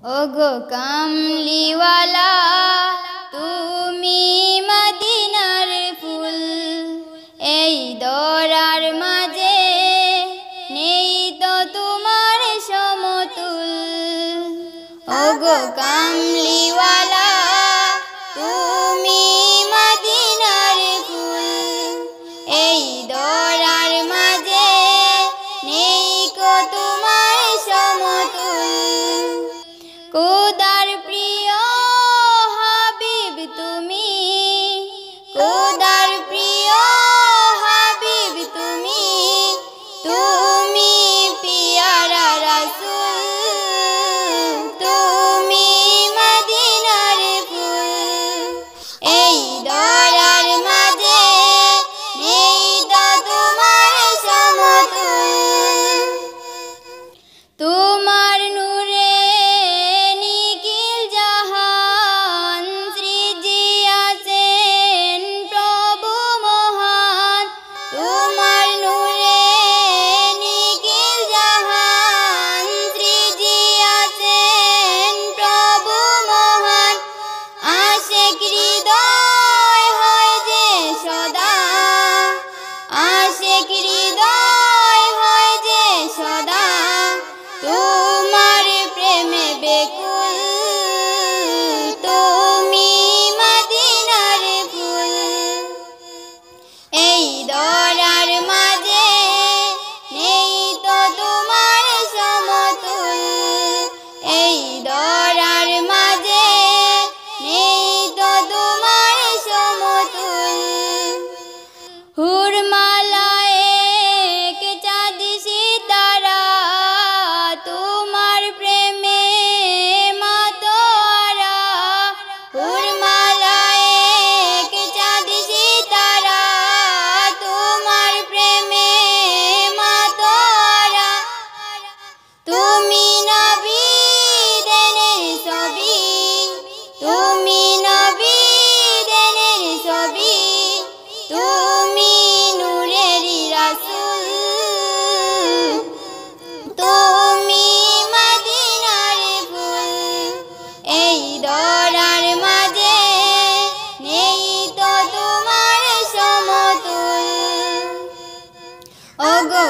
ওগো কামলিওয়ালা তুমি মদিনার ফুল, এই দরার মাঝে নেই তো তোমার সমতুল। ওগো কামলিওয়ালা তুমি মদিনার ফুল, এই দরার মাঝে নেই কো তোমার সমতুল। খোদার প্রিয় হাবিব তুমি, খোদার প্রিয় হাবিব তুমি, তুমি পিয়ারা রাসূল, তুমি মদিনার ফুল, এই দরার মাঝে নেই তো তোমার সমতুল। তোমার নূরে নিখিল জাহান সৃজিয়াছেন প্রভু মহান। তোমার নূরে নিখিল জাহান সৃজিয়াছেন প্রভু মহান। আশিক হৃদয় হয় যে সদা, আশিক হৃদয় হয় যে সদা, তোমার প্রেমে বেকুল, তুমি মদিনার ফুল, এই দরার মাঝে নেই তো তোমার সমতুল, এই দরার মাঝে নেই তো তোমার সমতুল। হুরমালায় এক চাঁদ সিতারা, তোমার প্রেমে মাতোয়ারা। হুরমালায় এক চাঁদ সিতারা, তোমার প্রেমে মাতোয়ারা। তুমি নবী দেনের ছবি, তুমি নবী দেনের ছবি, তুমি নূরেরই রাসূল, তুমি মদিনার ফুল, এই দরার মাঝে নেই তো তোমার সমতুল। ওগো